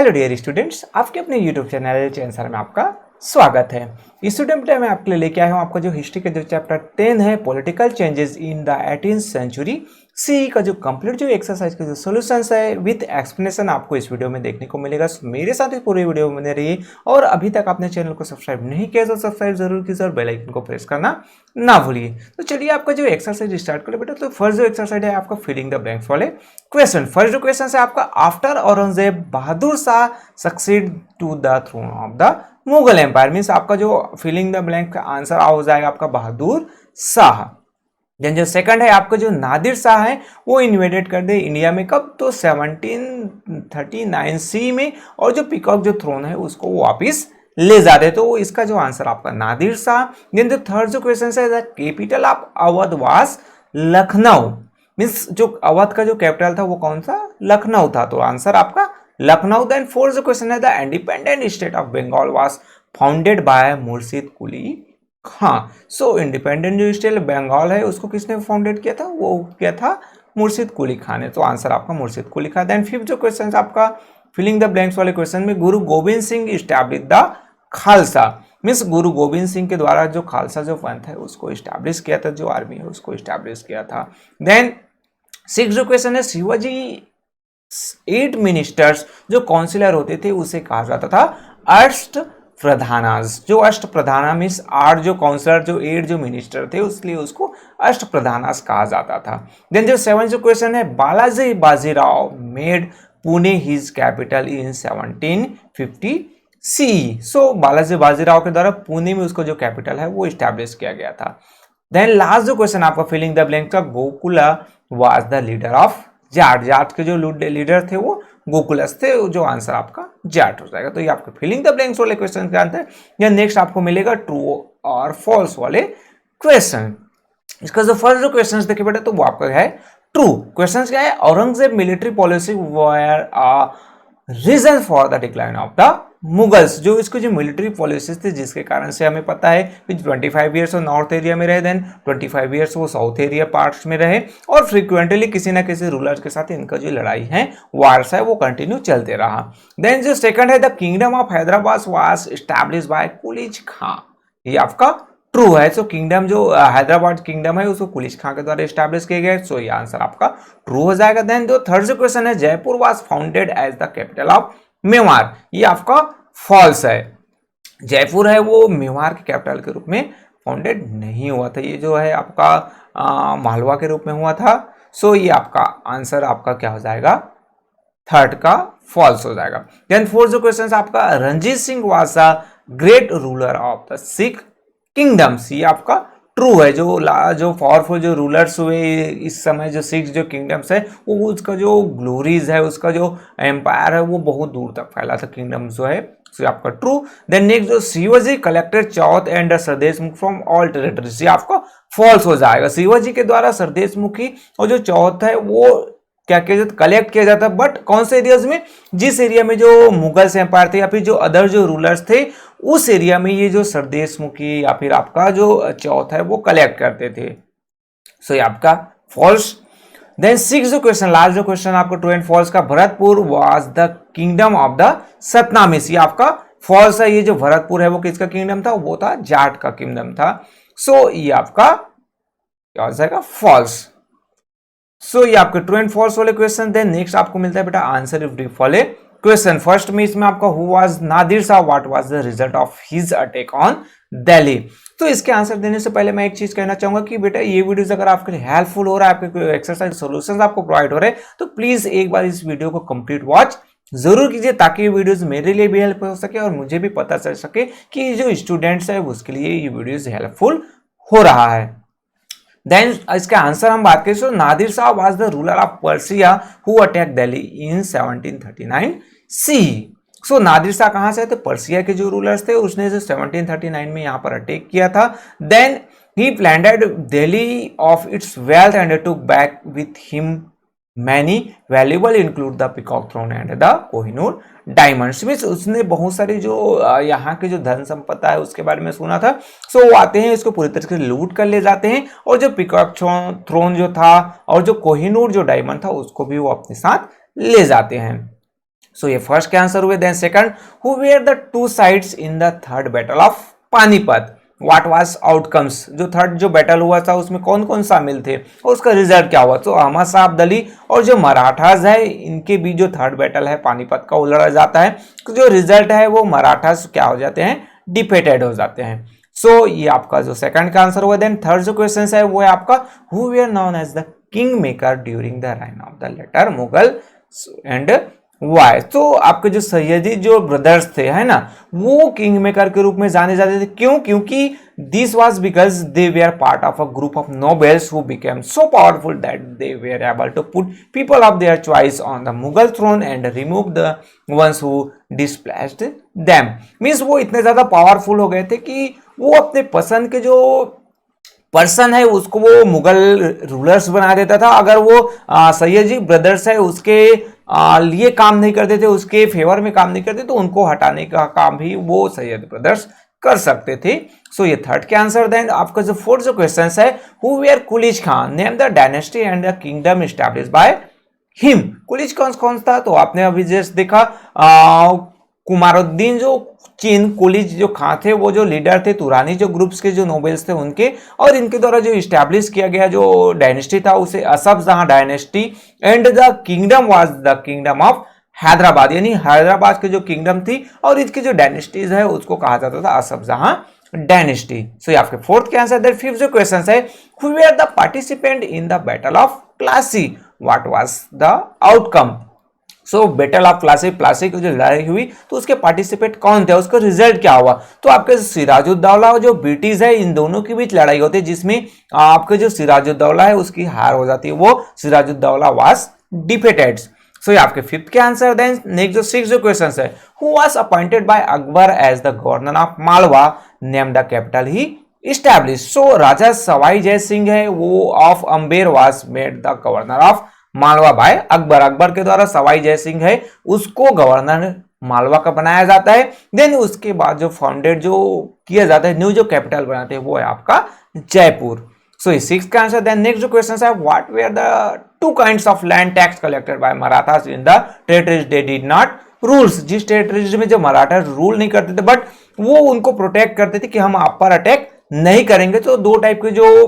Hello dear students, आपके अपने YouTube channel चैंसर में आपका स्वागत है। स्टूडेंट मैं आपके लिए लेके आया हूँ आपका जो हिस्ट्री का जो चैप्टर 10 है political changes in the 18th century C का जो कंप्लीट जो एक्सरसाइज का जो सॉल्यूशंस है विद एक्सप्लेनेशन आपको इस वीडियो में देखने को मिलेगा। मेरे साथ ही पूरी वीडियो में बने रहिए और अभी तक आपने चैनल को सब्सक्राइब नहीं किया तो सब्सक्राइब जरूर कीजिए और बेल आइकन को प्रेस करना ना भूलिए। तो चलिए आपका जो एक्सरसाइज स्टार्ट करें बेटा। तो फर्स्ट जो एक्सरसाइज है आपका फिलिंग द ब्लैंक्स वाले क्वेश्चन। फर्स्ट जो क्वेश्चन है आपका after Aurangzeb Bahadur Shah succeed to the throne of the Mughal empire, means आपका जो फिलिंग द ब्लैंक का आंसर हो जाएगा आपका बहादुर शाह। देन जो सेकंड है आपका जो नादिर शाह है वो इन्वेडेड कर दे इंडिया में कब, तो 1739 सी में, और जो पीकॉक जो थ्रोन है उसको वो वापिस ले जाते, तो इसका जो आंसर आपका नादिर शाह। देन जो थर्ड जो क्वेश्चन है the capital of Awadh was Lucknow, means जो अवध का जो कैपिटल था वो कौन सा, लखनऊ था, तो आंसर आपका लखनऊ। देन फोर्थ जो क्वेश्चन है the independent state of Bengal was founded by Murshid Quli Khan. So independent जो स्टेट बंगाल है उसको किसने फाउंडेड किया था, वो किया था मुर्शिद कुली खां ने, तो आंसर आपका मुर्शिद कुली खां। देन फिफ्थ जो क्वेश्चन है आपका फिलिंग द ब्लैंक्स वाले क्वेश्चन में गुरु Govind Singh establish the Khalsa, means गुरु गोविंद सिंह के द्वारा जो खालसा जो पंथ है उसको इस्टेब्लिश किया था, जो आर्मी है उसको इस्टेब्लिश किया था। देन सिक्स जो क्वेश्चन है शिवाजी 8 मिनिस्टर्स जो काउंसिलर होते थे उसे कहा जाता था अष्ट प्रधानास। जो अष्ट प्रधाना मीन्स 8 जो काउंसिलर जो 8 जो मिनिस्टर थे उसलिए उसको अष्ट प्रधानास कहा जाता था। देन जो 7 जो क्वेश्चन है Balaji Bajirao made Pune his capital in 1750 सी। सो बालाजी बाजीराव के द्वारा पुणे में उसको जो कैपिटल है वो इस्टेब्लिश किया गया था। देन लास्ट जो क्वेश्चन आपका फिलिंग द ब्लैंक का Gokula was the leader of Jat. Jat के जो लीडर थे वो गोकुलस थे, जो आंसर आपका जाट हो जाएगा। तो ये आपके फिलिंग द ब्लैंक्स वाले क्वेश्चन का आंसर। या नेक्स्ट आपको मिलेगा ट्रू और फॉल्स वाले क्वेश्चन। इसका जो फर्स्ट जो क्वेश्चन देखिए बेटा तो वो आपका है ट्रू। क्वेश्चन क्या है, Aurangzeb military policy were reason for the decline of the Mughals. जो इसको जो मिलिट्री पॉलिसीज थे जिसके कारण से हमें पता है कि 25 ईयर्स वो नॉर्थ एरिया में रहे, देन 25 ईयर्स वो साउथ एरिया पार्ट्स में रहे, और फ्रिक्वेंटली किसी ना किसी रूलर्स के साथ इनका जो लड़ाई है वार्स है वो कंटिन्यू चलते रहा। देन जो सेकंड है the kingdom of Hyderabad was establish by Quli Khan, ये आपका ट्रू है। सो किंगडम जो हैदराबाद किंगडम है उसको कुली खां के द्वारा एस्टैब्लिश किया गया, सो ये आंसर आपका ट्रू हो जाएगा। देन जो थर्ड जो क्वेश्चन है Jaipur was founded as the capital of Mewar, ये आपका फॉल्स है। जयपुर है वो मेवाड़ के कैपिटल के रूप में फाउंडेड नहीं हुआ था, ये जो है आपका मालवा के रूप में हुआ था। सो ये आपका आंसर आपका क्या हो जाएगा, थर्ड का फॉल्स हो जाएगा। देन फोर्थ जो क्वेश्चन आपका Ranjit Singh was the great ruler of the Sikh kingdoms, ये आपका ट्रू है। जो पावरफुल जो रूलर्स हुए इस समय जो सिक्स जो किंगडम्स है वो उसका जो ग्लोरीज है उसका जो एम्पायर है वो बहुत दूर तक फैला था, किंगडम्स जो है, सो आपका ट्रू। देन नेक्स्ट जो Shivaji collected Chauth and Sardesh मुख फ्रॉम ऑल टेरिटरीज, ये आपका फॉल्स हो जाएगा। शिवाजी के द्वारा सरदेश मुखी और जो चौथ है वो क्या किया जाता, कलेक्ट किया जाता, बट कौन से एरियाज में, जिस एरिया में जो मुगल्स एम्पायर थे या फिर जो अदर जो रूलर्स थे उस एरिया में ये जो सरदेश मुखी या फिर आपका जो चौथ है वो कलेक्ट करते थे, सो ये आपका फॉल्स। देन सिक्स जो क्वेश्चन लास्ट जो क्वेश्चन आपको ट्रू एंड फॉल्स का Bharatpur was the kingdom of the Satnamis, ये आपका फॉल्स है। ये जो भरतपुर है वो किसका किंगडम था, वो था जाट का किंगडम था, सो ये आपका क्या हो जाएगा, फॉल्स। सो ये आपके ट्रू एंड फॉल्स वाले क्वेश्चन। देन नेक्स्ट आपको मिलता है बेटा आंसर इफ ब्रीफ वाले क्वेश्चन। फर्स्ट में इसमें आपका who was Nadir Shah, what was the result of his attack on Delhi. तो इसके आंसर देने से पहले मैं एक चीज कहना चाहूंगा कि बेटा ये वीडियोस अगर आपके लिए हेल्पफुल हो रहा है, आपके एक्सरसाइज सॉल्यूशंस आपको प्रोवाइड हो रहे हैं, तो प्लीज एक बार इस वीडियो को कंप्लीट वॉच जरूर कीजिए ताकि ये वीडियोस मेरे लिए भी हेल्प हो सके और मुझे भी पता चल सके कि जो स्टूडेंट्स है उसके लिए ये वीडियोस हेल्पफुल हो रहा है। देन इसका आंसर हम बात करें तो Nadir Shah was the ruler of Persia who attack Delhi in 1739 C. So Nadir Shah कहां से थे, पर्सिया के जो रूलर्स थे उसने जो 1739 में यहां पर अटैक किया था। Then he plundered Delhi of its wealth and took back with him many valuable include the peacock throne and the Kohinoor diamonds, means उसने बहुत सारी जो यहाँ के जो धन संपदा है उसके बारे में सुना था, सो वो आते हैं इसको पूरी तरीके से लूट कर ले जाते हैं, और जो पीकॉक थ्रोन जो था और जो कोहिनूर जो डायमंड था उसको भी वो अपने साथ ले जाते हैं। सो ये फर्स्ट के आंसर हुए। Then second, who were the two sides in the third battle of Panipat, what was outcomes, जो थर्ड जो बैटल हुआ था उसमें कौन कौन शामिल थे और उसका रिजल्ट क्या हुआ। तो अहमद शाह अब्दाली और जो मराठास है इनके बीच जो थर्ड बैटल है पानीपत का वो लड़ा जाता है, तो जो रिजल्ट है वो मराठास क्या हो जाते हैं, डिफेटेड हो जाते हैं। सो ये आपका जो सेकंड का आंसर हुआ। देन थर्ड जो क्वेश्चन है वो है आपका, who were known as the king maker during the reign of the later Mughal and why. तो आपके जो सैयदी जो ब्रदर्स थे है ना, वो किंग मेकर के रूप में जाने जाते थे। क्यों? क्योंकि this was because they were part of a group of nobles who became so powerful that they were able to put people of their choice on the Mughal throne and remove the ones who displaced them. Means वो इतने ज्यादा powerful हो गए थे कि वो अपने पसंद के जो पर्सन है उसको वो मुगल रूलर्स बना देता था। अगर वो सैयदी ब्रदर्स है उसके लिए काम नहीं करते थे, उसके फेवर में काम नहीं करते, तो उनको हटाने का काम भी वो सैयद ब्रदर्स कर सकते थे। सो ये थर्ड के आंसर। देन आपका जो फोर्थ जो क्वेश्चन है, who were Qulij Khan, name the dynasty and the kingdom established by him. Qulij कौन कौन था, तो आपने अभी जस्ट देखा कुमारुद्दीन जो चीन कुलिज जो खां थे वो जो लीडर थे तुरानी जो ग्रुप्स के जो नोबेल्स थे उनके, और इनके द्वारा जो इस्टेब्लिश किया गया जो डायनेस्टी था उसे असफ जहां dynasty and the kingdom was the kingdom of Hyderabad, यानी हैदराबाद की जो किंगडम थी और इसकी जो डायनेस्टीज है उसको कहा जाता था असफ जहां डायनेस्टी। सो ये आपके फोर्थ के आंसर। देन फिफ्थ जो क्वेश्चन है, who were the participant in the battle of Plassey, what was the outcome. So battle of Plassey की जो लड़ाई हुई तो उसके पार्टिसिपेट कौन थे, उसका रिजल्ट क्या हुआ। तो आपके सिराजुद्दौला और जो ब्रिटिश है इन दोनों के बीच लड़ाई होती है, जिसमें आपके जो सिराजुद्दौला है उसकी हार हो जाती है, वो सिराजुद्दौला वाज डिफेटेड। सो ये आपके फिफ्थ के आंसर। देन नेक्स्ट जो सिक्स जो क्वेश्चन है, who was appointed by Akbar as the governor of Malwa, name the capital he establish. So Raja Sawai Jai Singh है वो of Amber was made the governor of Malwa by Akbar. Akbar के द्वारा सवाई जय सिंह है उसको गवर्नर मालवा का बनाया जाता है। देन उसके बाद जो फाउंडेड जो किया जाता है, न्यू जो कैपिटल बनाते हैं वो है आपका जयपुर। सो इस सिक्स का आंसर। देन नेक्स्ट जो क्वेश्चन है, what were the two kinds of land tax collected by Marathas in the territories they did not rules. जिस टेरिटरीज में जो मराठा रूल नहीं करते थे बट वो उनको प्रोटेक्ट करते थे कि हम आप पर अटैक नहीं करेंगे। तो दो टाइप के जो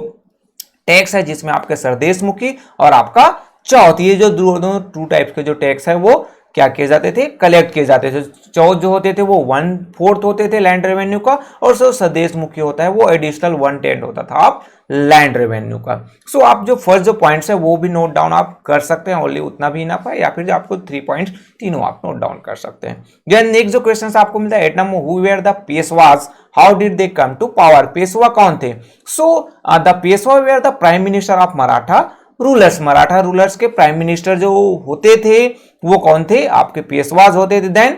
टैक्स है जिसमें आपके सरदेशमुखी और आपका चौथ, ये जो दोनों टू टाइप्स के जो टैक्स है वो क्या किए जाते थे, कलेक्ट किए जाते थे। चौथ जो होते थे वो 1/4 होते थे लैंड रेवेन्यू का, और जो स्वदेशमुखी होता है वो एडिशनल 1/10 होता था आप लैंड रेवेन्यू का। सो आप जो फर्स्ट जो पॉइंट्स है वो भी नोट डाउन आप कर सकते हैं, ओनली उतना भी ना पाए, या फिर जो आपको 3 पॉइंट्स तीनों आप नोट डाउन कर सकते हैं। देन नेक्स्ट जो क्वेश्चन आपको मिलता है 8 number, who were the Peshwas, how did they come to power. Peshwa कौन थे। So the Peshwa were the prime minister of Maratha rulers. Maratha rulers के प्राइम मिनिस्टर जो होते थे वो कौन थे, आपके पेशवाज होते थे। देन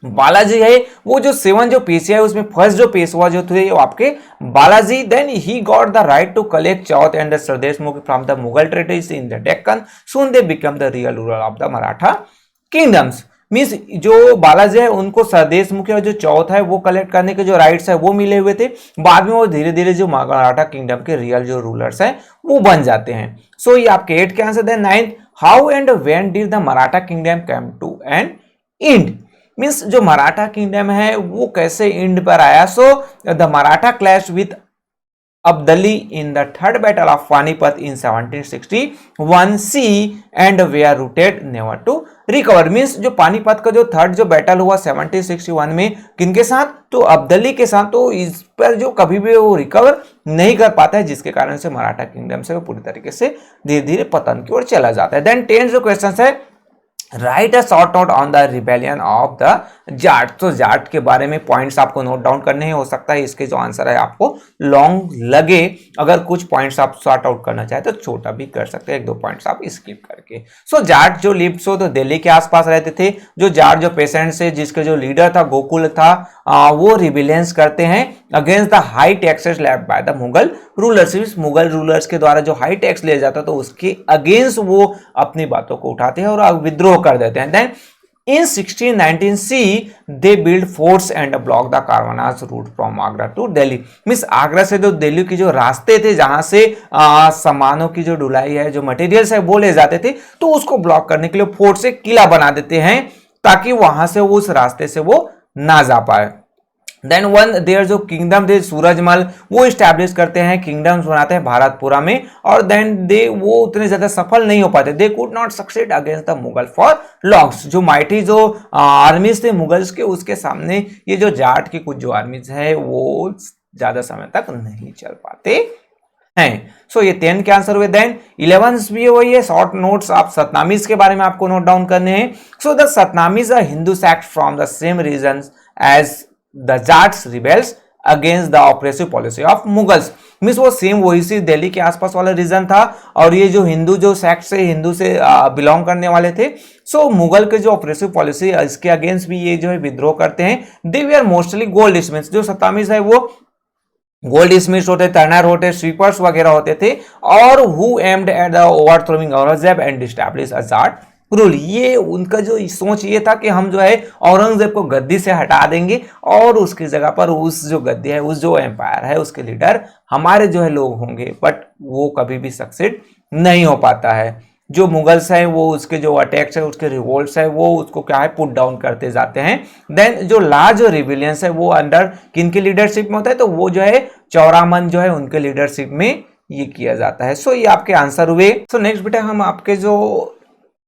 बालाजी है वो जो 7 जो पेशवा है उसमें फर्स्ट जो पेशवा जो थे वो आपके Balaji. Then he got the right to collect chauth and the sardeshmukhi from the Mughal territories in the Deccan, soon they become the real ruler of the Maratha kingdoms. Means जो बालाजी है उनको सरदेशमुखी और जो चौथ है वो कलेक्ट करने के जो राइट्स है वो मिले हुए थे। बाद में वो धीरे धीरे जो मराठा किंगडम के रियल जो रूलर्स हैं वो बन जाते हैं। सो ये आपके 8 के answer. Then 9th, how and when did the Maratha kingdom come to an end. Means जो मराठा किंगडम है वो कैसे एंड पर आया। So the Maratha clash with Abdali in the third battle of Panipat in 1761 C and we are routed never to recover. Means जो पानीपत का जो third जो बैटल हुआ 1761 में किनके साथ, तो अब्दली के साथ, तो इस पर जो कभी भी वो रिकवर नहीं कर पाता है, जिसके कारण से मराठा किंगडम से वो पूरी तरीके से धीरे धीरे पतन की ओर चला जाता है। देन 10th जो क्वेश्चन है, right a short out on the rebellion of the Jat. तो जाट के बारे में पॉइंट्स आपको नोट डाउन करने ही हो सकता है, इसके जो आंसर है आपको लॉन्ग लगे। अगर कुछ पॉइंट्स आप शॉर्ट आउट करना चाहे तो छोटा भी कर सकते हैं, 1-2 पॉइंट्स आप स्किप करके। सो जाट जो लिव्ड सो तो दिल्ली के आसपास रहते थे। जो जाट जो पेशेंट्स है जिसके जो लीडर था गोकुल था, वो रिबिलियंस करते हैं against the high taxes levied by the Mughal rulers. Mughal rulers के द्वारा जो हाई टैक्स लिया जाता तो उसके अगेंस्ट वो अपनी बातों को उठाते हैं और विद्रोह कर देते हैं। Then in 1619 C they build forts and block the Caravanas route from Agra to Delhi। Means Agra से तो दिल्ली की जो रास्ते थे जहां से सामानों की जो ढुलाई है, जो मटेरियल्स है वो ले जाते थे, तो उसको ब्लॉक करने के लिए फोर्ट से किला बना देते हैं ताकि वहां से वो उस रास्ते से वो ना जा पाए। देन वन देयर जो किंगडम थे सूरजमल वो स्टैब्लिश करते हैं, किंगडम्स बनाते हैं भारतपुरा में, और देन दे वो उतने ज्यादा सफल नहीं हो पाते, they could not succeed against the Mughal for longs. जो माइटी जो आर्मीज थे मुगल्स के, उसके सामने ये जो जाट की कुछ जो आर्मीज है वो ज्यादा समय तक नहीं चल पाते हैं। सो ये 10 के आंसर हुए। देन 11 भी वही है, शॉर्ट नोट्स आप सतनामीज के बारे में आपको नोट डाउन करने हैं। So the Satnamis are Hindu sect from the same region as the Jats rebels against the oppressive policy of Mughals. Means वो सेम वही सी दिल्ली के आसपास वाला रीजन था, और ये जो हिंदू जो सेक्ट से हिंदू से बिलोंग करने वाले थे। सो मुगल के जो ऑपरेसिव पॉलिसी इसके अगेंस्ट भी ये जो है विद्रोह करते हैं। They were mostly goldsmiths, जो सतनामीज है वो गोल्ड स्मिथ्स होते, टर्नर होते, स्वीपर्स वगैरह होते थे, और who aimed at the overthrowing Aurangzeb and establish a Jat rule. ये उनका जो सोच ये था कि हम जो है औरंगजेब को गद्दी से हटा देंगे और उसकी जगह पर उस जो गद्दी है, उस जो एम्पायर है, उसके लीडर हमारे जो है लोग होंगे, बट वो कभी भी सक्सेड नहीं हो पाता है। जो मुगल्स है वो उसके जो अटैक्स है, उसके रिवोल्ट्स है, वो उसको क्या है पुट डाउन करते जाते हैं। देन जो लार्ज रिविलियंस है वो अंडर किन की लीडरशिप में होता है, तो वो जो है चौरामन जो है उनके लीडरशिप में ये किया जाता है। सो ये आपके आंसर हुए। सो नेक्स्ट बेटा हम आपके जो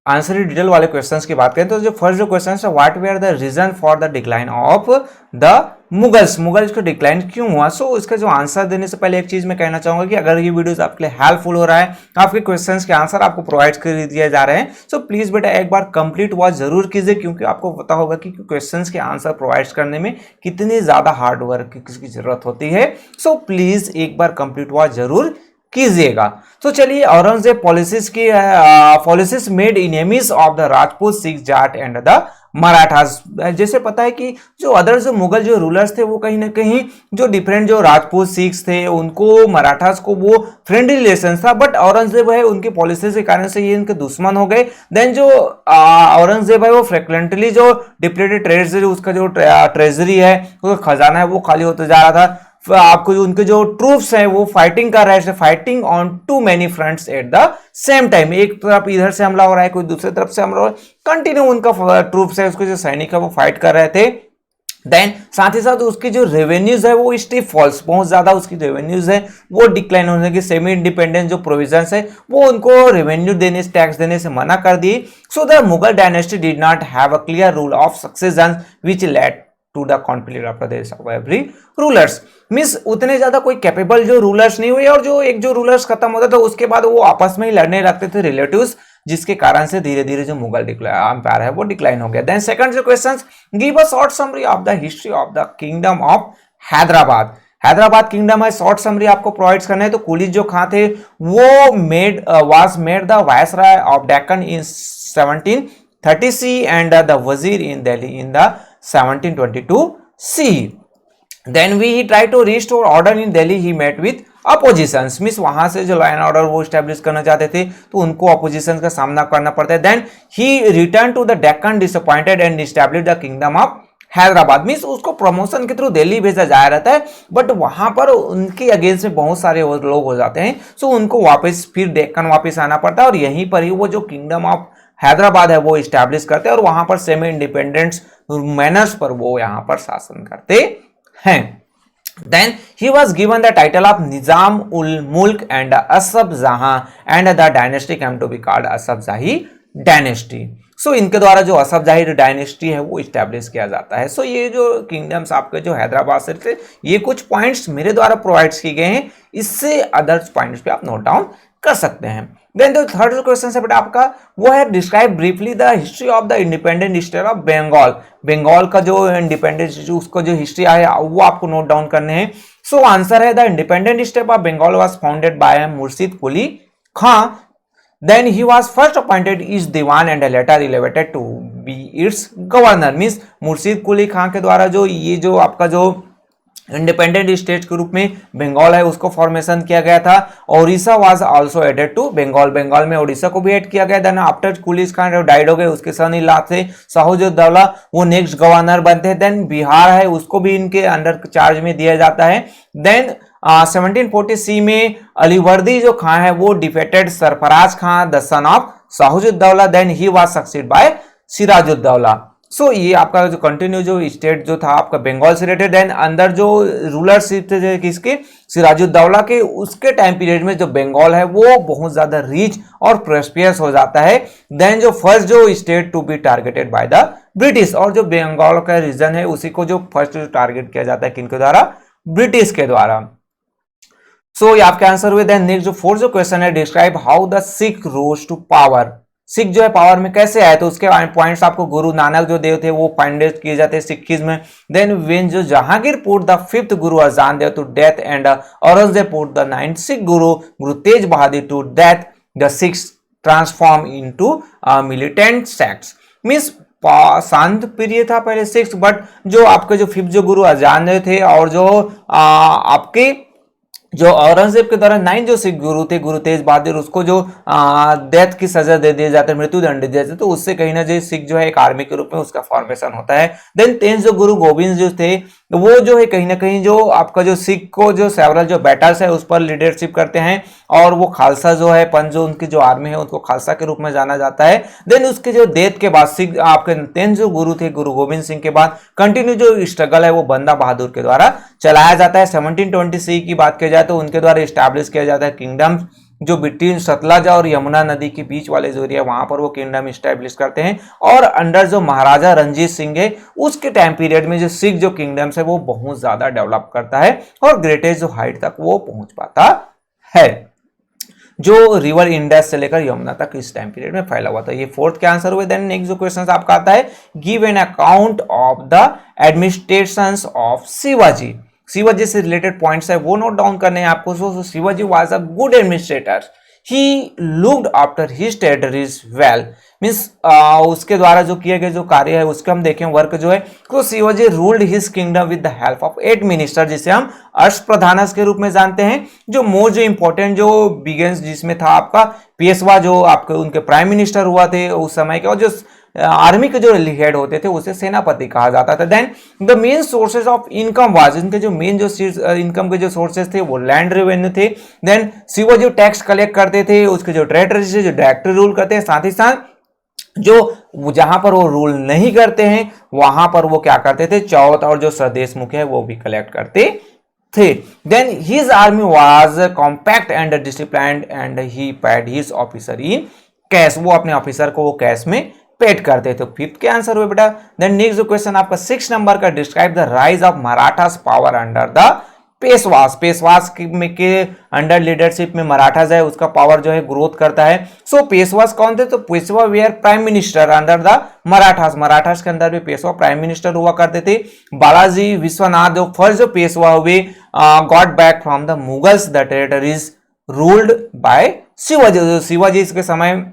आंसर डिटेल वाले क्वेश्चंस की बात करें तो जो फर्स्ट जो क्वेश्चन है, what were the reason for the decline of the Mughals को डिक्लाइन क्यों हुआ। सो इसका जो आंसर देने से पहले एक चीज मैं कहना चाहूंगा कि अगर ये वीडियोस आपके लिए हेल्पफुल हो रहा है, आपके क्वेश्चंस के आंसर आपको प्रोवाइड कर दिए जा रहे हैं, सो प्लीज बेटा एक बार कंप्लीट वॉच जरूर कीजिए, क्योंकि आपको पता होगा कि क्वेश्चंस के आंसर प्रोवाइड करने में कितनी ज्यादा हार्ड वर्क की जरूरत होती है। सो प्लीज एक बार कंप्लीट वॉच जरूर कीजिएगा। तो चलिए, Aurangzeb policies made enemies of the Rajput, Sikh, Jat and the Marathas. जैसे पता है कि जो अदर जो मुगल जो रूलर्स थे वो कहीं ना कहीं जो डिफरेंट जो राजपूत सिख्स थे उनको, मराठास को वो फ्रेंडली रिलेशन था, बट औरंगजेब है उनकी पॉलिसीज के कारण से ये इनके दुश्मन हो गए। देन जो औरंगजेब है वो फ्रिक्वेंटली जो डिप्लेटेड ट्रेजरी, उसका जो ट्रेजरी है, उसका खजाना है वो खाली होते जा रहा था। आपको जो उनके जो ट्रूप्स हैं वो फाइटिंग कर रहे थे, fighting on too many fronts at the same time. एक तरफ इधर से हमला हो रहा है, कोई दूसरी तरफ से हमला हो रहा है, कंटिन्यू उनका ट्रूप्स है, उसके जो सैनिक है वो फाइट कर रहे थे। देन साथ ही साथ उसकी जो रेवेन्यूज है वो स्टीप फॉल्स, बहुत ज्यादा उसकी रेवेन्यूज है वो डिक्लाइन होने की, सेमी इंडिपेंडेंस जो प्रोविजंस है वो उनको रेवेन्यू देने, टैक्स देने से मना कर दी। So the Mughal dynasty did not have a clear rule of succession which led to the conflict of प्रदेश ऑफ एवरी रूलर्स। मींस उतने ज्यादा कोई कैपेबल जो रूलर्स नहीं हुए, और जो एक जो रूलर्स खत्म होता था उसके बाद वो आपस में ही लड़ने लगते थे रिलेटिव्स, जिसके कारण से धीरे धीरे जो मुगल एम्पायर है वो डिक्लाइन हो गया। देन सेकंड जो question, give a short summary of the history of the kingdom of Hyderabad. Hyderabad kingdom है, शॉर्ट समरी आपको प्रोवाइड करना है। तो कुली जो खां थे वो was made the viceroy of Deccan in 1730 C and the wazir in Delhi in the 1722 C. Then he tried to restore order in Delhi. He met with oppositions. Means वहां से जो लॉ एंड ऑर्डर वो स्टैब्लिश करना चाहते थे तो उनको ऑपोजिशन का सामना करना पड़ता है। Then he returned to the Deccan disappointed and established the kingdom of Hyderabad. Means उसको प्रमोशन के थ्रू दिल्ली भेजा जा रहता है, बट वहां पर उनके अगेंस्ट में बहुत सारे लोग हो जाते हैं, सो उनको वापस फिर डेक्कन वापस आना पड़ता है, और यहीं पर ही वो जो किंगडम ऑफ हैदराबाद है वो इस्टेब्लिश करते हैं, और वहां पर सेमी इंडिपेंडेंट मैनर्स पर वो यहां पर शासन करते हैं। Then he was given the title of Nizam ul Mulk and Asaf Jah and the dynasty came to be called Asaf Jahi dynasty. सो इनके द्वारा जो असफ जाही डायनेस्टी है वो इस्टेब्लिश किया जाता है। सो ये जो किंगडम्स आपके जो हैदराबाद से थे, ये कुछ पॉइंट्स मेरे द्वारा प्रोवाइड किए गए हैं, इससे अदर्स पॉइंट्स पे आप नोट डाउन कर सकते हैं। देन जो थर्ड क्वेश्चन है बेटा आपका वो है, describe briefly the history of the independent state of Bengal. Bengal का जो इंडिपेंडेंट उसका जो हिस्ट्री है वो आपको नोट डाउन करने हैं। सो आंसर है, the independent state of Bengal was founded by Murshid Quli Khan. Then he was first appointed as Diwan and later elevated to be its governor. Means मुर्शिद कुली खां के द्वारा जो ये जो आपका जो इंडिपेंडेंट स्टेट के रूप में बंगाल है उसको फॉर्मेशन किया गया था। Odisha was also added to Bengal, Bengal में ओडिशा को भी ऐड किया गया। Then after Quli Khan died हो गए, उसके सन इन लॉ थे शाहजद्दौला, वो नेक्स्ट गवर्नर बनते हैं। देन बिहार है उसको भी इनके अंडर चार्ज में दिया जाता है। देन 1740 में अलीवर्दी जो खां है वो defeated Sarfaraz Khan the son of Shujauddaula. Then he was succeed by Sirajuddaula. So ये आपका जो कंटिन्यू जो स्टेट जो था आपका बंगाल से रिलेटेड, देन अंदर जो रूलरशिप थे किसके, सिराजुद्दौला के, उसके टाइम पीरियड में जो बंगाल है वो बहुत ज्यादा रिच और प्रोस्पियस हो जाता है। देन जो फर्स्ट जो state to be targeted by the British, और जो बंगाल का रीजन है उसी को जो फर्स्ट टारगेट किया जाता है किनके द्वारा, ब्रिटिश के द्वारा। सो ये आपके आंसर हुए। देन नेक्स्ट जो फोर्थ जो क्वेश्चन है, describe how the Sikh rose to power, Sikh जो है पावर में कैसे आए, तो उसके पॉइंट्स आपको गुरु नानक जो देव थे वो फाइंडेड किए जाते हैं सिखिज्म में। देन व्हेन जो Jahangir put the fifth Guru Arjan Dev to death and Aurangzeb put the ninth Sikh Guru Guru Tegh Bahadur to death, the six transform into militant sects. Means शांत प्रिय था पहले सिक्स, बट जो आपके जो फिफ्थ जो गुरु अजान देव थे और जो आपके जो औरंगजेब के द्वारा 9 जो सिख गुरु थे गुरु तेज बहादुर, उसको जो डेथ की सजा दे दिए जाते, मृत्यु दंड दिया जाता, तो उससे कहीं ना कहीं सिख जो है एक आर्मी के रूप में उसका फॉर्मेशन होता है। देन 10 जो गुरु गोविंद जो थे वो जो है कहीं ना कहीं जो आपका जो सिख को जो सेवरल जो बैटल्स है उस पर लीडरशिप करते हैं, और वो खालसा जो है पंज जो उनकी जो आर्मी है उनको खालसा के रूप में जाना जाता है। देन उसके जो डेथ के बाद सिख आपके 10 जो गुरु थे गुरु गोविंद सिंह के बाद कंटिन्यू जो स्ट्रगल है वो बंदा बहादुर के द्वारा चलाया जाता है। 1720 की बात की जाए तो उनके द्वारा स्टैब्लिश किया जाता है किंगडम, जो बिटवीन सतलज और यमुना नदी के बीच वाले जो एरिया वहां पर वो किंगडम स्टैब्लिश करते हैं। और अंडर जो महाराजा रंजीत सिंह है उसके टाइम पीरियड में जो सिख जो किंगडम्स है वो बहुत ज्यादा डेवलप करता है और ग्रेटेस्ट जो हाइट तक वो पहुंच पाता है, जो रिवर इंडस से लेकर यमुना तक इस टाइम पीरियड में फैला हुआ था। ये फोर्थ के आंसर हुए। देन नेक्स्ट जो क्वेश्चन आपका आता है, give an account of the administration of Shivaji, Shivaji से रिलेटेड पॉइंट्स है वो नोट डाउन करने हैं आपको। So Shivaji was a good administrator, he looked after his territories well, means उसके द्वारा जो किए गए जो कार्य है उसके हम देखें वर्क जो है, तो Shivaji ruled his kingdom with the help of 8 minister, जिसे हम अष्टप्रधानस के रूप में जानते हैं। जो मोस्ट जो इंपॉर्टेंट जो बिगेंस जिसमें था आपका पेशवा जो आपके उनके प्राइम मिनिस्टर हुआ थे उस समय के, और जो आर्मी के जो हेड होते थे उसे सेनापति कहा जाता था। Then the main sources of income was, इनके जो मेन जो इनकम के जो सोर्सेज थे वो लैंड रेवेन्यू थे। देन शिवाजी टैक्स कलेक्ट करते थे, उसके जो टेरिटरी से जो डायरेक्टली रूल करते हैं, साथ ही साथ जो जहां पर वो रूल नहीं करते हैं वहां पर वो क्या करते थे, चौथ और जो स्वदेश मुख्य है वो भी कलेक्ट करते थे। Then his army was compact and disciplined and he paid his officer in cash, वो अपने ऑफिसर को वो कैश में पेड करते थे। फिफ्थ के आंसर हुए बेटा। देन नेक्स्ट जो क्वेश्चन आपका 6 नंबर का, describe the rise of Marathas power under the Peshwas, Peshwas के अंडर लीडरशिप में मराठास है उसका पावर जो है ग्रोथ करता है। सो पेशवास कौन थे, तो Peshwa were prime minister under the Marathas, Marathas के अंदर भी पेशवा प्राइम मिनिस्टर हुआ करते थे। बालाजी विश्वनाथ जो फर्स्ट जो पेशवा हुए got back from the Mughals the territories ruled by Shivaji, Shivaji इसके समय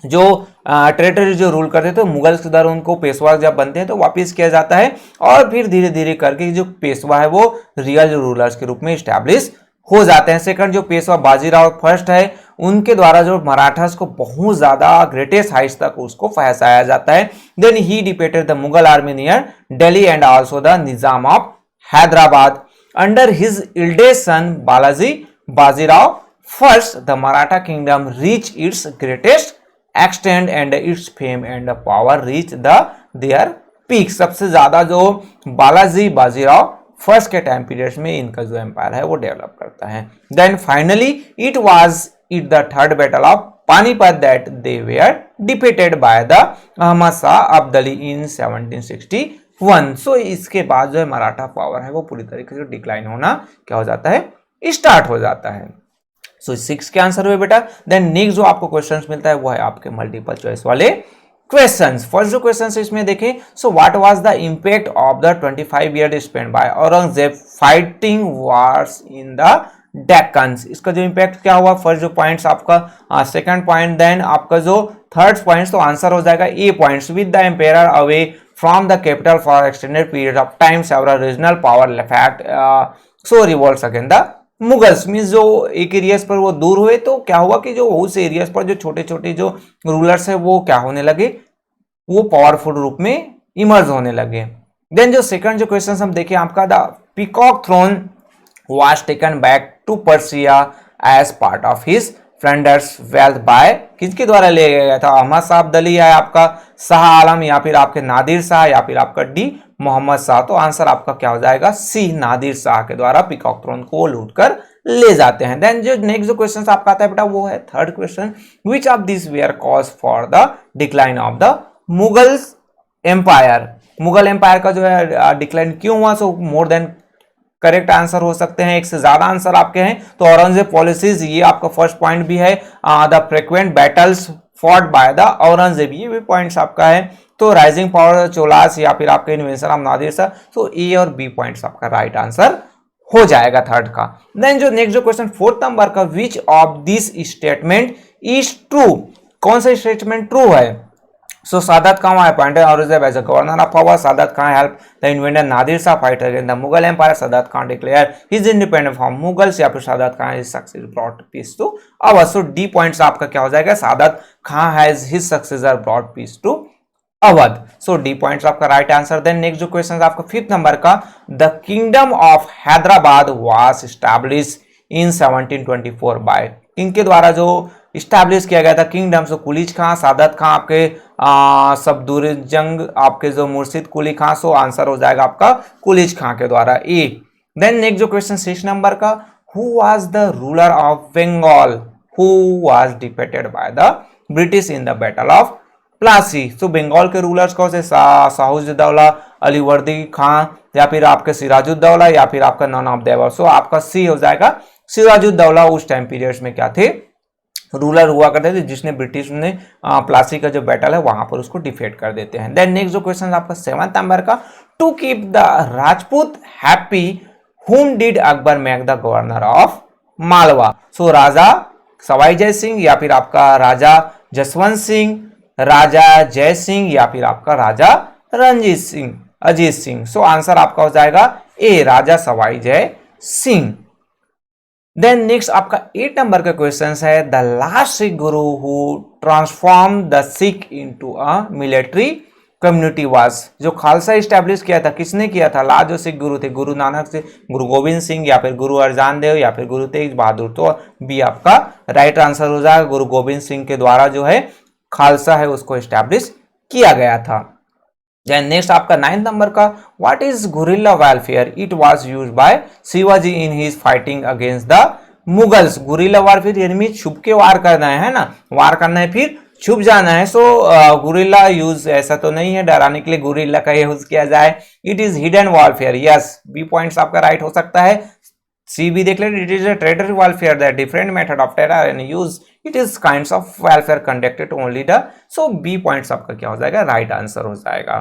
जो टेरिटरी जो रूल करते थे मुगल्स के द्वारा उनको पेशवा जब बनते हैं तो वापस किया जाता है, और फिर धीरे धीरे करके जो पेशवा है वो रियल रूलर्स के रूप में स्टैब्लिश हो जाते हैं। सेकंड जो पेशवा बाजीराव फर्स्ट है उनके द्वारा जो मराठास को बहुत ज्यादा ग्रेटेस्ट हाइट्स तक उसको फहसाया जाता है। Then he defeated the Mughal army near Delhi and also the Nizam of Hyderabad under his eldest son Balaji Bajirao first, the Maratha kingdom reach its greatest extend and its fame and power reach the their peak. सबसे ज्यादा जो Balaji Bajirao first के time period में इनका जो empire है वो develop करता है। Then finally it was it the third battle of Panipat that they were defeated by the Ahmad Shah Abdali in 1761। So इसके बाद जो है मराठा पावर है वो पूरी तरीके से डिक्लाइन होना क्या हो जाता है, स्टार्ट हो जाता है। सो 6 के आंसर हुए बेटा। देन नेक्स्ट जो आपको क्वेश्चंस मिलता है वो है आपके मल्टीपल चॉइस वाले क्वेश्चंस। फर्स्ट जो क्वेश्चंस इसमें देखें, so what was the impact of the 25 year spend by Aurangzeb fighting wars in the Deccan, इसका जो इंपैक्ट क्या हुआ। फर्स्ट जो पॉइंट्स आपका सेकंड पॉइंट, देन आपका जो थर्ड पॉइंट, तो आंसर हो जाएगा A points. With the empire away from the capital for extended period of time several regional power left so revolts against the Mughals, means जो एक areas पर वो दूर हुए तो क्या हुआ कि जो उस एरियाज पर जो छोटे छोटे जो रूलर्स है वो क्या होने लगे, वो पावरफुल रूप में इमर्ज होने लगे। देन जो सेकंड जो क्वेश्चन हम देखें आपका, the peacock throne was taken back to Persia as part of his Flanders wealth by किसके द्वारा लिया गया था? अहमद शाह अब्दाली है आपका, शाह आलम या फिर आपके नादिर शाह या फिर आपका डी मोहम्मद शाह। तो आंसर आपका क्या हो जाएगा? सी, नादिर शाह के द्वारा पीकॉक थ्रोन को लूट कर ले जाते हैं। देन जो नेक्स्ट जो क्वेश्चन आपका आता है बेटा वो है third question, which of this were cause for the decline of the Mughals empire. Mughal empire का जो है डिक्लाइन क्यों हुआ? So more than correct answer हो सकते हैं, एक से ज्यादा आंसर आपके हैं। तो औरंगजेब पॉलिसीज, ये आपका फर्स्ट पॉइंट भी है। The frequent battles fought by the Aurangzeb, ये भी पॉइंट्स आपका है। तो राइजिंग पावर चोलास या फिर आपके इन्वेंशन ऑफ नादिर शाह, तो ए और बी पॉइंट्स आपका राइट आंसर हो जाएगा थर्ड का। देन जो नेक्स्ट जो क्वेश्चन फोर्थ नंबर का, विच of this statement is true. कौन सा स्टेटमेंट ट्रू है? So Sadat Khan appointed Aurangzeb as a governor of power. Sadat Khan helped the invader Nadir Shah fight against the Mughal Empire. Sadat Khan declared his independence from Mughals. या फिर Sadat Khan his success brought peace to Awadh. So D points आपका क्या हो जाएगा? Sadat Khan has his successor brought peace to Awadh. So D points आपका right answer. Then next जो question आपका fifth number का, the kingdom of Hyderabad was established in 1724 by किनके द्वारा जो इस्टेब्लिश किया गया था किंगडम? सो कुलीज खां, सादत खां, आपके सफदुरजंग, आपके जो मुर्शिद कुली खां। सो आंसर हो जाएगा आपका कुलीज खां के द्वारा ए। देन नेक्स्ट जो क्वेश्चन 6 नंबर का, who was the ruler of Bengal who was defeated by the British in the battle of Plassey. तो बंगाल के रूलर्स कौन से? शाहुद्दौला, अलीवर्दी खां या फिर आपके सिराजुद्दौला या फिर आपका नन ऑफ देवर। सो आपका सी हो जाएगा, सिराजुद्दौला उस टाइम पीरियड्स में क्या थे? रूलर हुआ करते थे, जिसने ब्रिटिश ने प्लासी का जो बैटल है वहां पर उसको डिफीट कर देते हैं। देन नेक्स्ट जो क्वेश्चन आपका 7th नंबर का, to keep the Rajput happy whom did Akbar make the governor of Malwa. So Raja Sawai Jai Singh या फिर आपका राजा जसवंत सिंह, राजा जय सिंह या फिर आपका राजा रणजीत सिंह, अजीत सिंह। सो आंसर आपका हो जाएगा ए, राजा सवाई जय सिंह। देन नेक्स्ट आपका 8 नंबर का क्वेश्चन है, the last Sikh Guru who transform the Sikh into a military community was. जो खालसा स्टैब्लिश किया था किसने किया था? लास्ट जो सिख गुरु थे, गुरु नानक से, गुरु गोविंद सिंह या फिर गुरु अर्जान देव या फिर गुरु तेग बहादुर। तो बी आपका राइट आंसर हो जाएगा, गुरु गोविंद सिंह के द्वारा जो है खालसा है उसको स्टैब्लिश किया गया था। देन नेक्स्ट आपका 9th नंबर का, what is guerrilla warfare? It was used by Shivaji in his fighting against the Mughals. Guerrilla warfare यानी छुप के वार करना है ना, वार करना है फिर छुप जाना है। सो गुरिल्ला यूज ऐसा तो नहीं है डराने के लिए गुरिल्ला का यूज किया जाए, it is hidden warfare. Yes, B points आपका राइट हो सकता है। सी भी देख लेते, it is a terror warfare, that different method of terror and use, it is kinds of warfare conducted only the. So B points आपका क्या हो जाएगा? राइट आंसर हो जाएगा।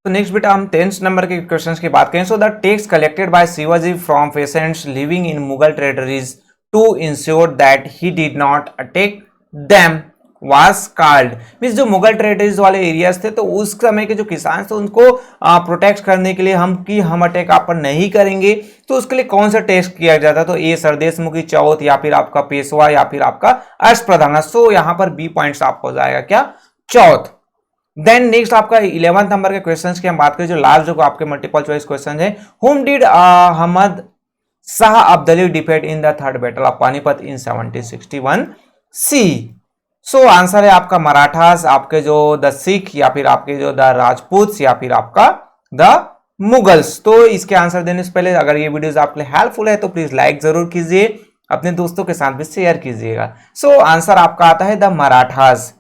तो नेक्स्ट बेटा हम 10th नंबर के क्वेश्चंस की बात करें। So the tax collected by Shivaji from patients living in Mughal territories to ensure that he did not attack them was called. Means जो मुगल टेरिटरीज वाले एरियाज थे तो उस समय के जो किसान थे उनको प्रोटेक्ट करने के लिए हम अटैक आप पर नहीं करेंगे, तो उसके लिए कौन सा टेस्ट किया जाता? तो ए सरदेशमुखी चौथ या फिर आपका पेशवा या फिर आपका अष्टप्रधान। सो यहाँ पर बी पॉइंट्स आपको हो जाएगा क्या? चौथ। देन नेक्स्ट आपका 11th नंबर के क्वेश्चंस की हम बात करें, जो लास्ट जो आपके मल्टीपल चॉइस क्वेश्चन है, whom did Ahmad Shah Abdali defeat in the third battle of Panipat in 1761 C. So answer है आपका मराठास, आपके जो द सिख या फिर आपके जो द राजपूत या फिर आपका द मुगल्स। तो इसके आंसर देने से पहले अगर ये वीडियोस आपके लिए हेल्पफुल है तो प्लीज लाइक जरूर कीजिए, अपने दोस्तों के साथ भी शेयर कीजिएगा। सो आंसर आपका आता है द मराठास।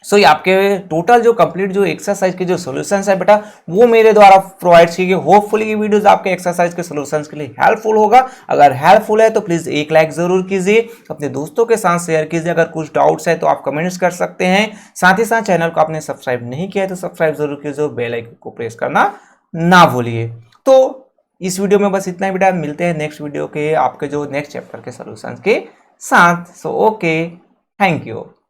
सो ये आपके टोटल जो कंप्लीट जो एक्सरसाइज के जो सॉल्यूशंस है बेटा वो मेरे द्वारा प्रोवाइड किए गए। होपफुली ये वीडियोस आपके एक्सरसाइज के सॉल्यूशंस के लिए हेल्पफुल होगा। अगर हेल्पफुल है तो प्लीज एक लाइक जरूर कीजिए, अपने दोस्तों के साथ शेयर कीजिए। अगर कुछ डाउट्स है तो आप कमेंट्स कर सकते हैं। साथ ही साथ चैनल को आपने सब्सक्राइब नहीं किया है तो सब्सक्राइब जरूर कीजिए, बेल आइकन को प्रेस करना ना भूलिए। तो इस वीडियो में बस इतना ही बेटा, मिलते हैं नेक्स्ट वीडियो के आपके जो नेक्स्ट चैप्टर के सॉल्यूशंस के साथ। So okay, thank you.